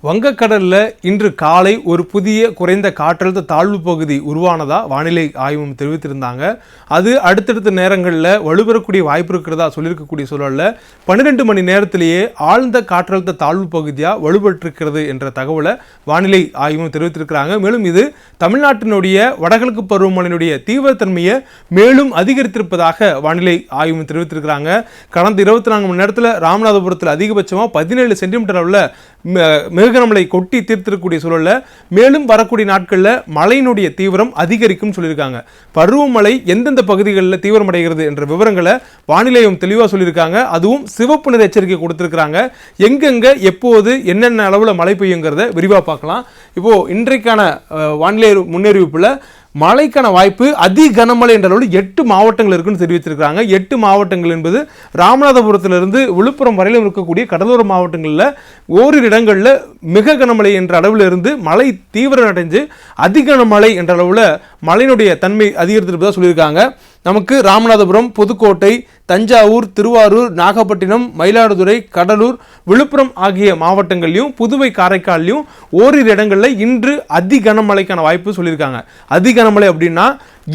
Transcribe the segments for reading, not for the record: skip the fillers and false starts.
வங்கக்கடல்ல இன்று காலை ஒரு புதிய குறைந்த காற்றழுத்த தாழ்வு பகுதி உருவானதா வானிலை ஆய்வு தெரிவித்திருந்தாங்க. அது அடுத்தடுத்த நேரங்களில் வலுப்பெறக்கூடிய வாய்ப்பு இருக்கிறதா சொல்லியிருக்கக்கூடிய சூழலில் 12 மணி நேரத்திலேயே ஆழ்ந்த காற்றழுத்த தாழ்வு பகுதியாக வலுப்பெற்றிருக்கிறது என்ற தகவலை வானிலை ஆய்வு தெரிவித்திருக்கிறாங்க. மேலும் இது தமிழ்நாட்டினுடைய வடகிழக்கு பருவமழையினுடைய தீவிரத்தன்மையை மேலும் அதிகரித்திருப்பதாக வானிலை ஆய்வு தெரிவித்திருக்கிறாங்க. கடந்த 24 மணி நேரத்தில் ராமநாதபுரத்தில் அதிகபட்சமாக 17 சென்டிமீட்டர் அளவில் மேகமலை கொட்டி தீர்த்திருக்கக்கூடிய சூழலில் மேலும் வரக்கூடிய நாட்களில் மழையினுடைய தீவிரம் அதிகரிக்கும் சொல்லியிருக்காங்க. பருவமழை எந்தெந்த பகுதிகளில் தீவிரமடைகிறது என்ற விவரங்களை வானிலையும் தெளிவாக சொல்லியிருக்காங்க. அதுவும் சிவப்பு நிற எச்சரிக்கை கொடுத்திருக்கிறாங்க. எங்கெங்க எப்போது என்னென்ன அளவில் மழை பெய்யுங்கிறத விரிவாக பார்க்கலாம். இப்போ இன்றைக்கான வானிலை முன்னறிவிப்பில் மழைக்கான வாய்ப்பு அதி கனமழை என்ற அளவில் 8 மாவட்டங்கள் இருக்குன்னு தெரிவித்திருக்கிறாங்க. 8 மாவட்டங்கள் என்பது ராமநாதபுரத்திலிருந்து விழுப்புரம் வரையிலும் இருக்கக்கூடிய கடலோர மாவட்டங்களில் ஓரிரு இடங்களில் மிக கனமழை என்ற அளவில் இருந்து மழை தீவிரம் அடைஞ்சு அதி கனமழை என்ற அளவில் மழையினுடைய தன்மை அதிகரித்திருப்பதாக சொல்லியிருக்காங்க. நமக்கு ராமநாதபுரம், புதுக்கோட்டை, தஞ்சாவூர், திருவாரூர், நாகப்பட்டினம், மயிலாடுதுறை, கடலூர், விழுப்புரம் ஆகிய மாவட்டங்கள்லையும் புதுவை, காரைக்கால்லையும் ஓரிரு இடங்களில் இன்று அதி கனமழைக்கான வாய்ப்பு சொல்லியிருக்காங்க. அதி கனமழை அப்படின்னா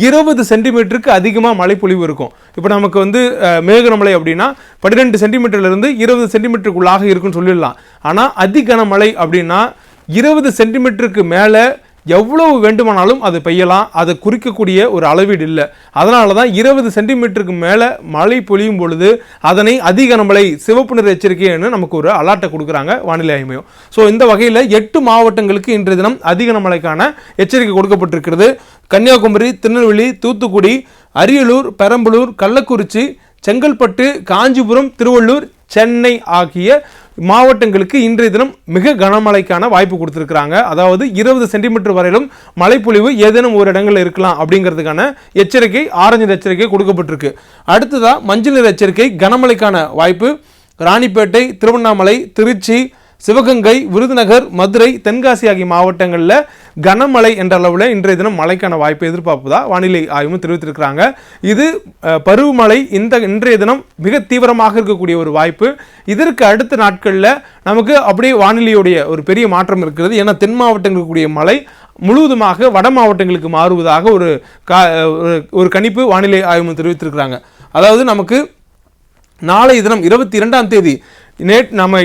20 சென்டிமீட்டருக்கு அதிகமாக மழை பொழிவு இருக்கும். இப்போ நமக்கு மேகமழை அப்படின்னா 12 சென்டிமீட்டர்லேருந்து 20 சென்டிமீட்டருக்குள்ளாக இருக்குன்னு சொல்லிடலாம். ஆனால் அதி கனமழை அப்படின்னா 20 சென்டிமீட்டருக்கு மேலே எவ்வளவு வேண்டுமானாலும் அது பெய்யலாம். அதை குறிக்கக்கூடிய ஒரு அளவீடு இல்லை. அதனால தான் 20 சென்டிமீட்டருக்கு மேலே மழை பொழியும் பொழுது அதனை அதிக கனமழை சிவப்பு நிற எச்சரிக்கைன்னு நமக்கு ஒரு அலர்ட்டை கொடுக்குறாங்க வானிலை ஆய்வு மையம். ஸோ இந்த வகையில் 8 மாவட்டங்களுக்கு இன்றைய தினம் அதிக கனமழைக்கான எச்சரிக்கை கொடுக்கப்பட்டிருக்கிறது. கன்னியாகுமரி, திருநெல்வேலி, தூத்துக்குடி, அரியலூர், பெரம்பலூர், கள்ளக்குறிச்சி, செங்கல்பட்டு, காஞ்சிபுரம், திருவள்ளூர், சென்னை ஆகிய மாவட்டங்களுக்கு இன்றைய தினம் மிக கனமழைக்கான வாய்ப்பு கொடுத்திருக்கிறாங்க. அதாவது 20 சென்டிமீட்டர் வரையிலும் மழைப்பொழிவு ஏதேனும் ஒரு இடங்களில் இருக்கலாம் அப்படிங்கிறதுக்கான எச்சரிக்கை, ஆரஞ்சு எச்சரிக்கை கொடுக்கப்பட்டிருக்கு. அடுத்ததா மஞ்சள் நிற எச்சரிக்கை கனமழைக்கான வாய்ப்பு ராணிப்பேட்டை, திருவண்ணாமலை, திருச்சி, சிவகங்கை, விருதுநகர், மதுரை, தென்காசி ஆகிய மாவட்டங்களில் கனமழை என்ற அளவில் இன்றைய தினம் மழைக்கான வாய்ப்பை எதிர்பார்ப்பதா வானிலை ஆய்வு தெரிவித்திருக்கிறாங்க. இது பருவமழை இன்றைய தினம் மிக தீவிரமாக இருக்கக்கூடிய ஒரு வாய்ப்பு. இதற்கு அடுத்த நாட்களில் நமக்கு அப்படியே வானிலையுடைய ஒரு பெரிய மாற்றம் இருக்கிறது. ஏன்னா தென் மாவட்டங்களுக்கு இருக்கக்கூடிய மழை முழுவதுமாக வட மாவட்டங்களுக்கு மாறுவதாக ஒரு கணிப்பு வானிலை ஆய்வு தெரிவித்திருக்கிறாங்க. அதாவது நமக்கு நாளை தினம் 22ஆம் தேதி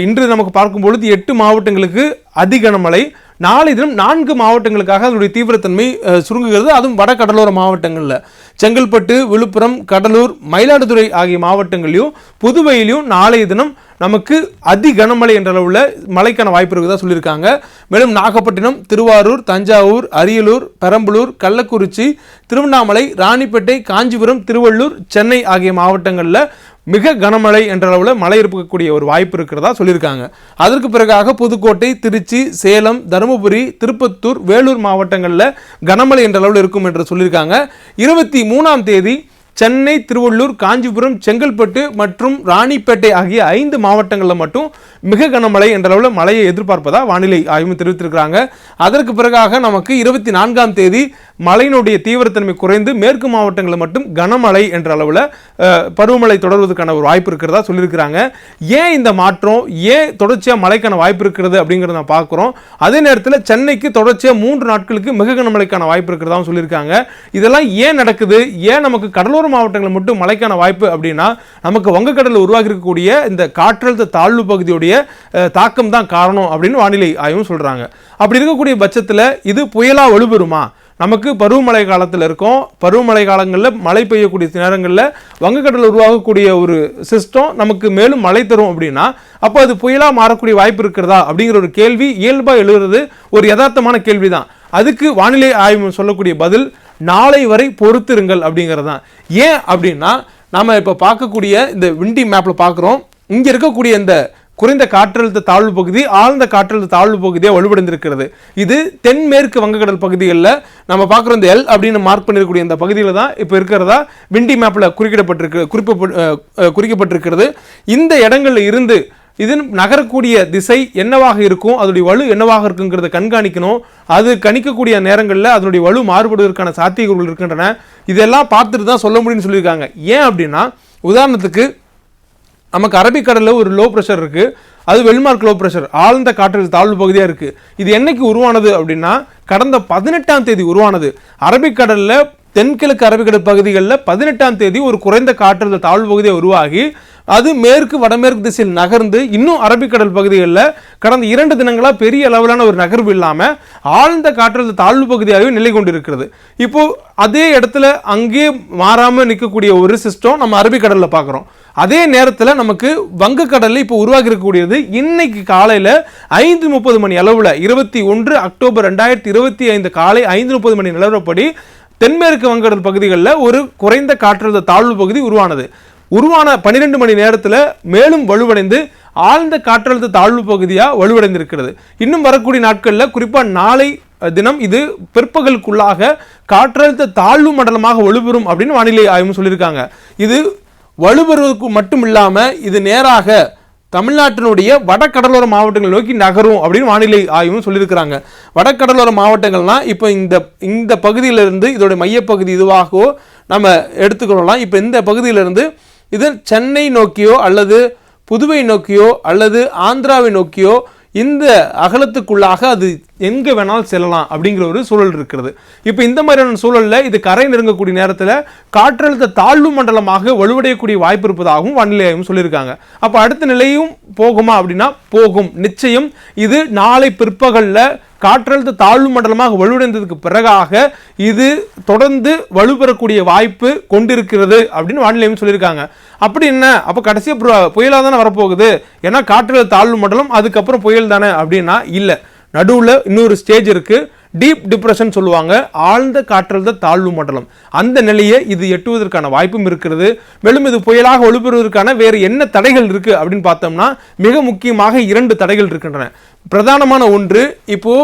இன்று நமக்கு பார்க்கும் பொழுது 8 மாவட்டங்களுக்கு அதிக கனமழை, நாளை தினம் 4 மாவட்டங்களுக்காக அதனுடைய தீவிரத்தன்மை சுருங்குகிறது. அதுவும் வட கடலோர மாவட்டங்களில் செங்கல்பட்டு, விழுப்புரம், கடலூர், மயிலாடுதுறை ஆகிய மாவட்டங்களையும் புதுவையிலையும் நாளைய தினம் நமக்கு அதி கனமழை என்ற அளவில் மழைக்கான வாய்ப்பு இருக்குதா சொல்லியிருக்காங்க. மேலும் நாகப்பட்டினம், திருவாரூர், தஞ்சாவூர், அரியலூர், பெரம்பலூர், கள்ளக்குறிச்சி, திருவண்ணாமலை, ராணிப்பேட்டை, காஞ்சிபுரம், திருவள்ளூர், சென்னை ஆகிய மாவட்டங்களில் மிக கனமழை என்ற அளவில் மழை இருக்கக்கூடிய ஒரு வாய்ப்பு இருக்கிறதா சொல்லியிருக்காங்க. அதற்கு பிறகாக புதுக்கோட்டை, திருச்சி, சேலம், தருமபுரி, திருப்பத்தூர், வேலூர் மாவட்டங்களில் கனமழை என்ற அளவில் இருக்கும் என்று சொல்லியிருக்காங்க. 23ஆம் தேதி சென்னை, திருவள்ளூர், காஞ்சிபுரம், செங்கல்பட்டு மற்றும் ராணிப்பேட்டை ஆகிய 5 மாவட்டங்களில் மட்டும் மிக கனமழை என்ற அளவில் மழையை எதிர்பார்ப்பதா வானிலை ஆய்வு தெரிவித்திருக்கிறாங்க. அதற்கு பிறகாக நமக்கு 24ஆம் தேதி மழையினுடைய தீவிரத்தன்மை குறைந்து மேற்கு மாவட்டங்களில் மட்டும் கனமழை என்ற அளவில் பருவமழை தொடர்வதற்கான ஒரு வாய்ப்பு இருக்கிறதா சொல்லியிருக்கிறாங்க. ஏன் இந்த மாற்றம், ஏன் தொடர்ச்சியாக மழைக்கான வாய்ப்பு இருக்கிறது அப்படிங்கிறத நான் பார்க்குறோம். அதே நேரத்தில் சென்னைக்கு தொடர்ச்சியாக 3 நாட்களுக்கு மிக கனமழைக்கான வாய்ப்பு இருக்கிறதா சொல்லியிருக்காங்க. இதெல்லாம் ஏன் நடக்குது, ஏன் நமக்கு கடலோர மாவட்டங்களில் மட்டும் மழைக்கான வாய்ப்பு அப்படின்னா நமக்கு வங்கக்கடலில் உருவாகி இருக்கக்கூடிய இந்த காற்றழுத்த தாழ்வு பகுதியுடைய தாக்கம் தான் காரணம் அப்படின்னு வானிலை ஆய்வும் சொல்றாங்க. அப்படி இருக்கக்கூடிய பட்சத்தில் இது புயலா வலுப்பெறுமா? நமக்கு பருவமழை காலத்தில் இருக்கும். பருவமழை காலங்களில் மழை பெய்யக்கூடிய நேரங்களில் வங்கக்கடலில் உருவாகக்கூடிய ஒரு சிஸ்டம் நமக்கு மேலும் மழை தரும் அப்படின்னா அப்போ அது புயலாக மாறக்கூடிய வாய்ப்பு இருக்கிறதா அப்படிங்கிற ஒரு கேள்வி இயல்பாக எழுதுறது ஒரு யதார்த்தமான கேள்வி தான். அதுக்கு வானிலை ஆய்வு சொல்லக்கூடிய பதில் நாளை வரை பொறுத்திருங்கள் அப்படிங்கிறது தான். ஏன் அப்படின்னா நம்ம இப்போ பார்க்கக்கூடிய இந்த விண்டி மேப்பில் பார்க்குறோம். இங்கே இருக்கக்கூடிய இந்த குறைந்த காற்றழுத்த தாழ்வு பகுதி ஆழ்ந்த காற்றழுத்த தாழ்வு பகுதியாக வலுவடைந்திருக்கிறது. இது தென்மேற்கு வங்கக்கடல் பகுதிகளில் நம்ம பார்க்குற இந்த எல் அப்படின்னு மார்க் பண்ணிருக்கக்கூடிய இந்த பகுதியில் தான் இப்போ இருக்கிறதா விண்டி மேப்பில் குறிக்கப்பட்டிருக்கிறது. இந்த இடங்களில் இருந்து இது நகரக்கூடிய திசை என்னவாக இருக்கும், அதனுடைய வலு என்னவாக இருக்குங்கிறத கண்காணிக்கணும். அது கணிக்கக்கூடிய நேரங்களில் அதனுடைய வலு மாறுபடுவதற்கான சாத்தியக்கூறுகள் இருக்கின்றன. இதெல்லாம் பார்த்துட்டு தான் சொல்ல முடியும்னு சொல்லியிருக்காங்க. ஏன் அப்படின்னா உதாரணத்துக்கு நமக்கு அரபிக்கடலில் ஒரு லோ ப்ரெஷர் இருக்குது. அது வெல்மார்க் லோ பிரஷர் ஆழ்ந்த காற்றழுத்த தாழ்வு பகுதியாக இருக்குது. இது என்னைக்கு உருவானது அப்படின்னா கடந்த 18ஆம் தேதி உருவானது. அரபிக்கடலில் தென்கிழக்கு அரபிக்கடல் பகுதிகளில் 18ஆம் தேதி ஒரு குறைந்த காற்றழுத்த தாழ்வு பகுதியை உருவாகி அது மேற்கு வடமேற்கு திசையில் நகர்ந்து இன்னும் அரபிக்கடல் பகுதிகளில் கடந்த 2 தினங்களாக பெரிய அளவிலான ஒரு நகர்வு இல்லாமல் ஆழ்ந்த காற்றழுத்த தாழ்வு பகுதியாகவே நிலை கொண்டிருக்கிறது. இப்போ அதே இடத்துல அங்கே மாறாமல் நிற்கக்கூடிய ஒரு சிஸ்டம் நம்ம அரபிக்கடலில் பார்க்குறோம். அதே நேரத்தில் நமக்கு வங்கக்கடலில் இப்போ உருவாகி இருக்கக்கூடியது இன்னைக்கு காலையில் 5:30 மணி அளவில் 21 அக்டோபர் 2025 காலை 5:30 மணி நிலவரப்படி தென்மேற்கு வங்கக்கடல் பகுதிகளில் ஒரு குறைந்த காற்றழுத்த தாழ்வு பகுதி உருவான 12 மணி நேரத்தில் மேலும் வலுவடைந்து ஆழ்ந்த காற்றழுத்த தாழ்வு பகுதியாக வலுவடைந்திருக்கிறது. இன்னும் வரக்கூடிய நாட்களில் குறிப்பாக நாளை தினம் இது பிற்பகலுக்குள்ளாக காற்றழுத்த தாழ்வு மண்டலமாக வலுப்பெறும் அப்படின்னு வானிலை ஆய்வு சொல்லியிருக்காங்க. இது வலுப்பெறுவதற்கு மட்டும் இல்லாமல் இது நேராக தமிழ்நாட்டினுடைய வடகடலோர மாவட்டங்கள் நோக்கி நகரும் அப்படின்னு வானிலை ஆய்வும் சொல்லியிருக்கிறாங்க. வடகடலோர மாவட்டங்கள்லாம் இப்போ இந்த பகுதியிலிருந்து இதோட மையப்பகுதி இதுவாகவோ நம்ம எடுத்துக்கொள்ளலாம். இப்போ இந்த பகுதியிலிருந்து இது சென்னை நோக்கியோ அல்லது புதுவை நோக்கியோ அல்லது ஆந்திராவை நோக்கியோ இந்த அகலத்துக்குள்ளாக அது எங்கே வேணாலும் செல்லலாம் அப்படிங்கிற ஒரு சூழல் இருக்கிறது. இப்போ இந்த மாதிரியான சூழலில் இது கரை நெருங்கக்கூடிய நேரத்தில் காற்றழுத்த தாழ்வு மண்டலமாக வலுவடையக்கூடிய வாய்ப்பு இருப்பதாகவும் வானிலை ஆய்வு சொல்லியிருக்காங்க. அப்போ அடுத்த நிலையும் போகுமா அப்படின்னா போகும், நிச்சயம். இது நாளை பிற்பகலில் காற்றழுத்த தாழ்வு மண்டலமாக வலுவடைந்ததுக்கு பிறகாக இது தொடர்ந்து வலுப்பெறக்கூடிய வாய்ப்பு கொண்டிருக்கிறது அப்படின்னு வானிலை சொல்லியிருக்காங்க. அப்படி என்ன, அப்போ கடைசியாக புயலாக தானே வரப்போகுது, ஏன்னா காற்றழுத்த தாழ்வு மண்டலம் அதுக்கப்புறம் புயல் தானே அப்படின்னா இல்லை. நடுவில் இன்னொரு ஸ்டேஜ் இருக்குது, டீப் டிப்ரெஷன் சொல்லுவாங்க, ஆழ்ந்த காற்றழுத்த தாழ்வு மண்டலம். அந்த நிலையை இது எட்டுவதற்கான வாய்ப்பும் இருக்கிறது. மேலும் இது புயலாக வலுப்பெறுவதற்கான வேறு என்ன தடைகள் இருக்குது அப்படின்னு பார்த்தோம்னா மிக முக்கியமாக 2 தடைகள் இருக்கின்றன. பிரதானமான ஒன்று, இப்போ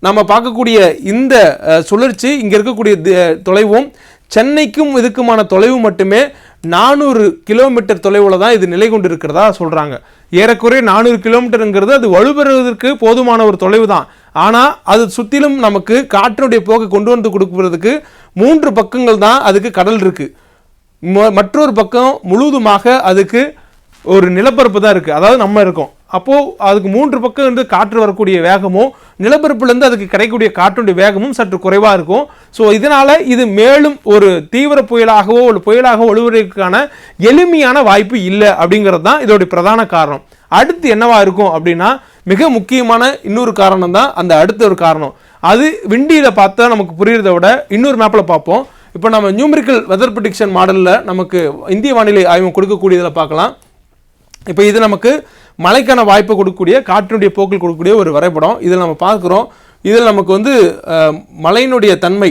நம்ம பார்க்கக்கூடிய இந்த சுழற்சி இங்கே இருக்கக்கூடிய தொலைவும் சென்னைக்கும் இதுக்குமான தொலைவு மட்டுமே 400 கிலோமீட்டர் தொலைவில் தான் இது நிலை கொண்டு இருக்கிறதா சொல்கிறாங்க. ஏறக்குறைய 400 கிலோமீட்டருங்கிறது அது வலுப்பெறுவதற்கு போதுமான ஒரு தொலைவு தான். ஆனால் அது சுற்றிலும் நமக்கு காற்றினுடைய போக்கை கொண்டு வந்து கொடுப்பதற்கு 3 பக்கங்கள் தான் அதுக்கு கடல் இருக்குது. மற்றொரு பக்கம் முழுவதுமாக அதுக்கு ஒரு நிலப்பரப்பு தான் இருக்குது, அதாவது நம்ம இருக்கோம். அப்போது அதுக்கு 3 பக்கம் இருந்து காற்று வரக்கூடிய வேகமும் நிலப்பரப்புலேருந்து அதுக்கு கிடைக்கக்கூடிய காற்றுடைய வேகமும் சற்று குறைவாக இருக்கும். ஸோ இதனால் இது மேலும் ஒரு தீவிர புயலாகவோ ஒரு புயலாகவோ வலுவதற்கான எளிமையான வாய்ப்பு இல்லை அப்படிங்கிறது தான் இதோடைய பிரதான காரணம். அடுத்து என்னவா இருக்கும் அப்படின்னா மிக முக்கியமான இன்னொரு காரணம் தான் அந்த அடுத்த ஒரு காரணம். அது விண்டியில் பார்த்தா நமக்கு புரியுறத விட இன்னொரு மேப்பில் பார்ப்போம். இப்போ நம்ம நியூமெரிக்கல் வெதர் ப்ரெடிக்ஷன் மாடலில் நமக்கு இந்திய வானிலை ஆய்வு கொடுக்கக்கூடியதில் பார்க்கலாம். இப்போ இது நமக்கு மழைக்கான வாய்ப்பை கொடுக்கக்கூடிய காற்றினுடைய போக்கில் கொடுக்கக்கூடிய ஒரு வரைபடம். இதில் நம்ம பார்க்குறோம், இதில் நமக்கு மழையினுடைய தன்மை,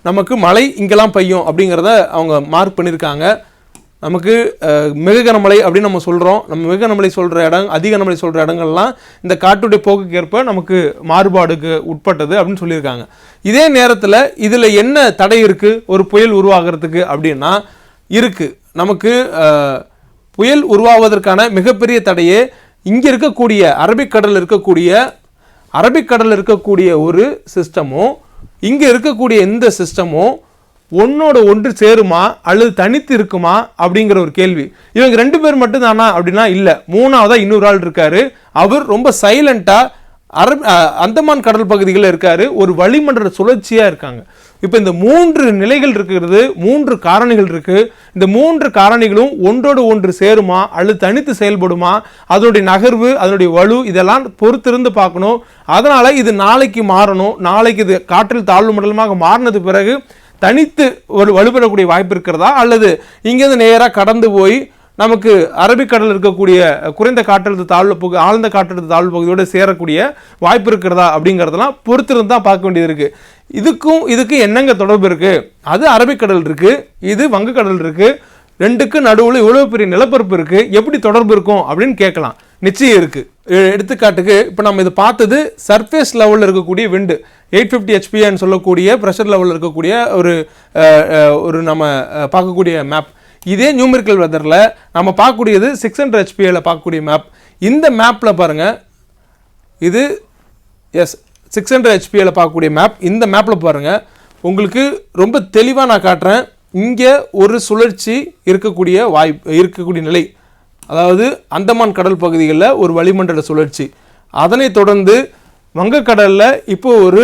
நமக்கு மழை இங்கெல்லாம் பெய்யும் அப்படிங்கிறத அவங்க மார்க் பண்ணியிருக்காங்க. நமக்கு மிக கனமழை அப்படின்னு நம்ம சொல்கிறோம். நம்ம மிக கனமழை சொல்கிற இடம், அதிக கனமழை சொல்கிற இடங்கள்லாம் இந்த காற்றுடைய போக்குக்கு ஏற்ப நமக்கு மாறுபாடுக்கு உட்பட்டது அப்படின்னு சொல்லியிருக்காங்க. இதே நேரத்தில் இதில் என்ன தடை இருக்குது ஒரு புயல் உருவாகிறதுக்கு அப்படின்னா இருக்குது. நமக்கு புயல் உருவாவதற்கான மிகப்பெரிய தடையே இங்கே இருக்கக்கூடிய அரபிக்கடலில் இருக்கக்கூடிய ஒரு சிஸ்டமும் இங்கே இருக்கக்கூடிய இந்த சிஸ்டமும் ஒன்னோட ஒன்று சேருமா அல்லது தனித்து இருக்குமா அப்படிங்கிற ஒரு கேள்வி. இவங்க 2 பேர் மட்டும் தானா அப்படின்னா இல்லை, 3ஆவதா இன்னொரு ஆள் இருக்காரு. அவர் ரொம்ப சைலண்டாக அந்தமான் கடல் பகுதிகளில் இருக்காரு, ஒரு வளிமண்டல சுழற்சியாக இருக்காங்க. இப்போ இந்த 3 நிலைகள் இருக்கிறது, 3 காரணிகள் இருக்குது. இந்த 3 காரணிகளும் ஒன்றோடு ஒன்று சேருமா அல்லது தனித்து செயல்படுமா, அதனுடைய நகர்வு, அதனுடைய வலு, இதெல்லாம் பொறுத்திருந்து பார்க்கணும். அதனால் இது நாளைக்கு மாறணும். நாளைக்கு இது காற்றில் தாழ்வு மண்டலமாக மாறினது பிறகு தனித்து ஒரு வலுப்பெறக்கூடிய வாய்ப்பு இருக்கிறதா அல்லது இங்கேருந்து நேராக கடந்து போய் நமக்கு அரபிக்கடல் இருக்கக்கூடிய குறைந்த காற்றழுத்த தாழ்வு ஆழ்ந்த காற்றழுத்த தாழ்வு பகுதியோடு சேரக்கூடிய வாய்ப்பு இருக்கிறதா அப்படிங்கிறதெல்லாம் பொறுத்திருந்து தான் பார்க்க வேண்டியது இருக்குது. இதுக்கு என்னங்க தொடர்பு இருக்குது? அது அரபிக்கடல் இருக்குது, இது வங்கக்கடல் இருக்குது, 2க்கு நடுவில் இவ்வளோ பெரிய நிலப்பரப்பு இருக்குது, எப்படி தொடர்பு இருக்கும் அப்படின்னு கேட்கலாம். நிச்சயம் இருக்குது. எடுத்துக்காட்டுக்கு இப்போ நம்ம இது பார்த்தது சர்ஃபேஸ் லெவலில் இருக்கக்கூடிய விண்டு 850 HPAன்னு சொல்லக்கூடிய ப்ரெஷர் லெவலில் இருக்கக்கூடிய ஒரு நம்ம பார்க்கக்கூடிய மேப். இதே நியூமெரிக்கல் வெதரில் நம்ம பார்க்கக்கூடியது 600 HPAல பார்க்கக்கூடிய மேப். இந்த மேப்பில் பாருங்கள், இது 600 HPAல பார்க்கக்கூடிய மேப். இந்த மேப்பில் பாருங்கள், உங்களுக்கு ரொம்ப தெளிவாக நான் காட்டுறேன். இங்கே ஒரு சுழற்சி இருக்கக்கூடிய நிலை அதாவது அந்தமான் கடல் பகுதிகளில் ஒரு வளிமண்டல சுழற்சி, அதனைத் தொடர்ந்து வங்கக்கடலில் இப்போ ஒரு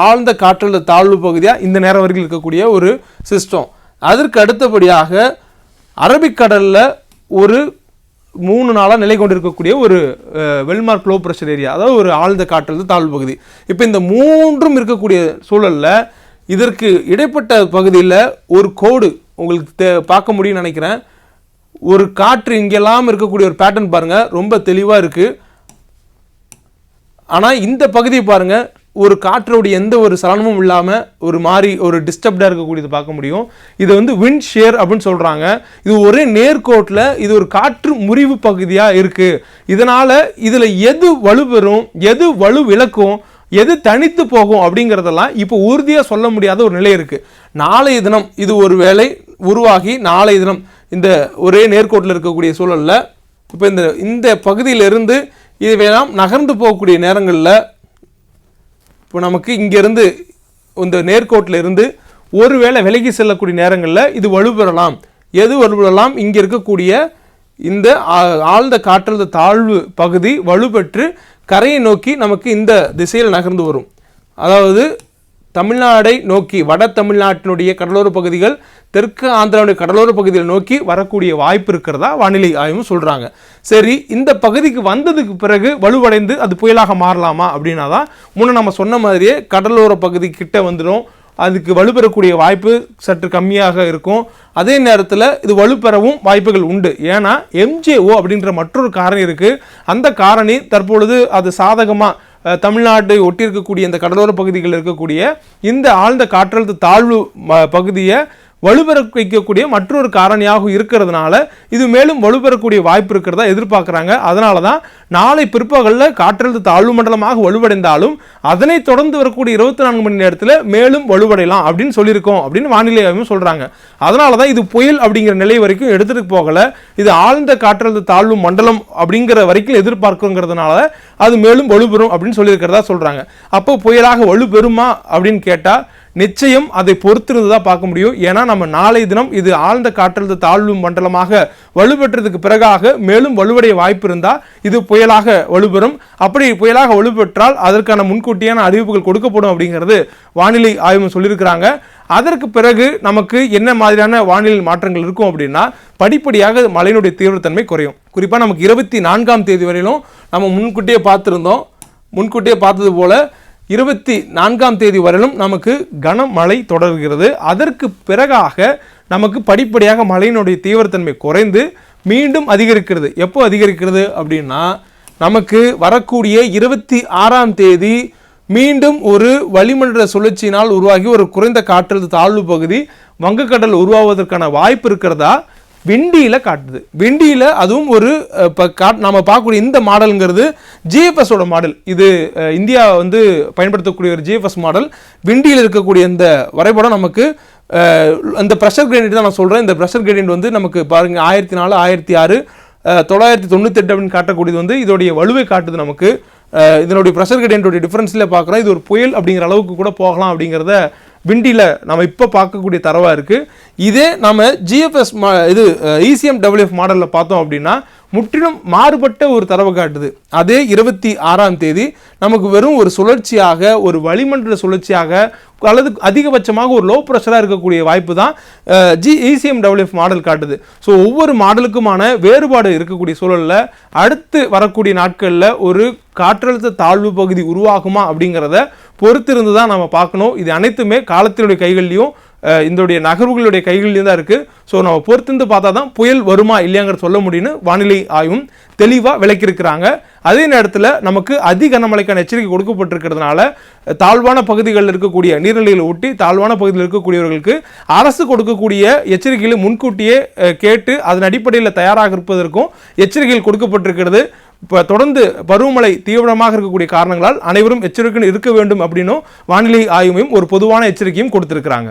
ஆழ்ந்த காற்றழுத்த தாழ்வு பகுதியாக இந்த நேரம் வரைக்கும் இருக்கக்கூடிய ஒரு சிஸ்டம். அதற்கு அடுத்தபடியாக அரபிக்கடலில் ஒரு 3 நாளாக நிலை கொண்டிருக்கக்கூடிய ஒரு வெல்மார்க் லோ ப்ரெஷர் ஏரியா, அதாவது ஒரு ஆழ்ந்த காற்றழுத்த தாழ்வு பகுதி. இப்போ இந்த 3ம் இருக்கக்கூடிய சூழலில் இதற்கு இடைப்பட்ட பகுதியில் ஒரு கோடு உங்களுக்கு பார்க்க முடியும்னு நினைக்கிறேன். ஒரு காற்று இங்கெல்லாம் இருக்கக்கூடிய ஒரு பேட்டர்ன் பாருங்கள், ரொம்ப தெளிவாக இருக்குது. ஆனால் இந்த பகுதியை பாருங்கள், ஒரு காற்றோடைய எந்த ஒரு சலனமும் இல்லாமல் ஒரு மாதிரி ஒரு டிஸ்டர்ப்டாக இருக்கக்கூடியது பார்க்க முடியும். இது வந்து விண்ட் ஷேர் அப்படின்னு சொல்கிறாங்க. இது ஒரே நேர்கோட்டில் இது ஒரு காற்று முறிவு பகுதியாக இருக்குது. இதனால் இதில் எது வலுப்பெறும், எது வலு விளக்கும், எது தனித்து போகும் அப்படிங்கிறதெல்லாம் இப்போ உறுதியாக சொல்ல முடியாத ஒரு நிலை இருக்குது. நாளைய தினம் இது ஒரு வேளை உருவாகி நாளைய தினம் இந்த ஒரே நேர்கோட்டில் இருக்கக்கூடிய சூழலில் இப்போ இந்த பகுதியிலிருந்து இதுவெல்லாம் நகர்ந்து போகக்கூடிய நேரங்களில் இப்போ நமக்கு இங்கேருந்து இந்த நேர்கோட்டில் இருந்து ஒருவேளை விலகி செல்லக்கூடிய நேரங்களில் இது வலுப்பெறலாம். எது வலுப்பெறலாம்? இங்கே இருக்கக்கூடிய இந்த ஆழ்ந்த காற்றழுத்த தாழ்வு பகுதி வலுப்பெற்று கரையை நோக்கி நமக்கு இந்த திசையில் நகர்ந்து வரும். அதாவது தமிழ்நாடை நோக்கி, வட தமிழ்நாட்டினுடைய கடலோர பகுதிகள், தெற்கு ஆந்திராவுடைய கடலோர பகுதிகளை நோக்கி வரக்கூடிய வாய்ப்பு இருக்கிறதா வானிலை ஆய்வு சொல்கிறாங்க. சரி, இந்த பகுதிக்கு வந்ததுக்கு பிறகு வலுவடைந்து அது புயலாக மாறலாமா அப்படின்னா தான் முன்னே நம்ம சொன்ன மாதிரியே கடலோர பகுதி கிட்ட வந்துடும். அதுக்கு வலுப்பெறக்கூடிய வாய்ப்பு சற்று கம்மியாக இருக்கும். அதே நேரத்தில் இது வலுப்பெறவும் வாய்ப்புகள் உண்டு. ஏன்னா MJO அப்படின்ற மற்றொரு காரணி இருக்குது. அந்த காரணி தற்பொழுது அது சாதகமாக தமிழ்நாட்டை ஒட்டி இருக்கக்கூடிய இந்த கடலோர பகுதிகளில் இருக்கக்கூடிய இந்த ஆழ்ந்த காற்றழுத்த தாழ்வு பகுதியை வலுப்பெற வைக்கக்கூடிய மற்றொரு காரணியாக இருக்கிறதுனால இது மேலும் வலுப்பெறக்கூடிய வாய்ப்பு இருக்கிறதா எதிர்பார்க்குறாங்க. அதனால தான் நாளை பிற்பகலில் காற்றழுத்த தாழ்வு மண்டலமாக வலுவடைந்தாலும் அதனை தொடர்ந்து வரக்கூடிய 24 மணி நேரத்தில் மேலும் வலுவடையலாம் அப்படின்னு சொல்லியிருக்கோம் அப்படின்னு வானிலை ஆய்வு சொல்கிறாங்க. அதனால தான் இது புயல் அப்படிங்கிற நிலை வரைக்கும் எடுத்துகிட்டு போகலை. இது ஆழ்ந்த காற்றழுத்த தாழ்வு மண்டலம் அப்படிங்கிற வரைக்கும் எதிர்பார்க்குங்கிறதுனால அது மேலும் வலுப்பெறும் அப்படின்னு சொல்லியிருக்கிறதா சொல்கிறாங்க. அப்போ புயலாக வலுப்பெறுமா அப்படின்னு கேட்டால் நிச்சயம் அதை பொறுத்திருந்து தான் பார்க்க முடியும். ஏன்னா நம்ம நாளை தினம் இது ஆழ்ந்த காற்றழுத்த தாழ்வு மண்டலமாக வலுப்பெற்றதுக்கு பிறகாக மேலும் வலுவடைய வாய்ப்பு இருந்தால் இது புயலாக வலுப்பெறும். அப்படி புயலாக வலுப்பெற்றால் அதற்கான முன்கூட்டியான அறிவிப்புகள் கொடுக்கப்படும் அப்படிங்கிறது வானிலை ஆய்வு சொல்லியிருக்கிறாங்க. அதற்கு பிறகு நமக்கு என்ன மாதிரியான வானிலை மாற்றங்கள் இருக்கும் அப்படின்னா படிப்படியாக மழையினுடைய தீவிரத்தன்மை குறையும். குறிப்பாக நமக்கு 24ஆம் தேதி வரையிலும் நம்ம முன்கூட்டியே பார்த்தது போல 24ஆம் தேதி வரையிலும் நமக்கு கனமழை தொடர்கிறது. அதற்கு பிறகாக நமக்கு படிப்படியாக மழையினுடைய தீவிரத்தன்மை குறைந்து மீண்டும் அதிகரிக்கிறது. எப்போ அதிகரிக்கிறது அப்படின்னா நமக்கு வரக்கூடிய 26ஆம் தேதி மீண்டும் ஒரு வளிமண்டல சுழற்சியினால் உருவாகி ஒரு குறைந்த காற்றழுத்த தாழ்வு பகுதி வங்கக்கடல் உருவாவதற்கான வாய்ப்பு இருக்கிறதா விண்டியில் காட்டுது. விண்டியில் அதுவும் ஒரு நம்ம பார்க்கக்கூடிய இந்த மாடலுங்கிறது ஜிஎஃப்எஸோட மாடல். இது இந்தியா வந்து பயன்படுத்தக்கூடிய ஒரு ஜிஎஃப்எஸ் மாடல். விண்டியில் இருக்கக்கூடிய இந்த வரைபடம் நமக்கு இந்த ப்ரெஷர் கிரேடியன்ட் தான் நான் சொல்கிறேன். இந்த ப்ரெஷர் கிரேடியன்ட் வந்து நமக்கு பாருங்கள் 1004, 1006, 998 அப்படின்னு காட்டக்கூடியது வந்து இதோடைய வலுவை காட்டுது. நமக்கு இதனுடைய ப்ரெஷர் கிரேடியன்ட்டோடைய டிஃப்ரென்ஸில் பார்க்குறோம். இது ஒரு புயல் அப்படிங்கிற அளவுக்கு கூட போகலாம் அப்படிங்கிறத விண்டியில் நம்ம இப்போ பார்க்கக்கூடிய தரவாக இருக்குது. இதே நம்ம ஜிஎஃப்எஸ் இது ECMWF மாடலில் பார்த்தோம் அப்படின்னா முற்றிலும் மாறுபட்ட ஒரு தரவை காட்டுது. அதே 26ஆம் தேதி நமக்கு வெறும் ஒரு சுழற்சியாக, ஒரு வளிமண்டல சுழற்சியாக அல்லது அதிகபட்சமாக ஒரு லோ ப்ரெஷராக இருக்கக்கூடிய வாய்ப்பு தான் ECMWF மாடல் காட்டுது. ஸோ ஒவ்வொரு மாடலுக்குமான வேறுபாடு இருக்கக்கூடிய சூழலில் அடுத்து வரக்கூடிய நாட்களில் ஒரு காற்றழுத்த தாழ்வு பகுதி உருவாகுமா அப்படிங்கிறத பொறுத்திருந்து தான் நம்ம பார்க்கணும். இது அனைத்துமே காலத்தினுடைய கைகள்லையும் இதனுடைய நகர்வுகளுடைய கைகளிலையும் தான் இருக்குது. ஸோ நம்ம பொறுத்திருந்து பார்த்தா தான் புயல் வருமா இல்லையாங்கிற சொல்ல முடியும்னு வானிலை ஆய்வும் தெளிவாக விளக்கியிருக்கிறாங்க. அதே நேரத்தில் நமக்கு கனமழைக்கான எச்சரிக்கை கொடுக்கப்பட்டிருக்கிறதுனால தாழ்வான பகுதிகளில் இருக்கக்கூடிய நீர்நிலைகளை ஒட்டி தாழ்வான பகுதியில் இருக்கக்கூடியவர்களுக்கு அரசு கொடுக்கக்கூடிய எச்சரிக்கைகளை முன்கூட்டியே கேட்டு அதன் அடிப்படையில் தயாராக இருப்பதற்கும் எச்சரிக்கைகள் கொடுக்கப்பட்டிருக்கிறது. இப்போ தொடர்ந்து பருவமழை தீவிரமாக இருக்கக்கூடிய காரணங்களால் அனைவரும் எச்சரிக்கையுடன் இருக்க வேண்டும் அப்படின்னும் வானிலை ஆய்வையும் ஒரு பொதுவான எச்சரிக்கையும் கொடுத்திருக்கிறாங்க.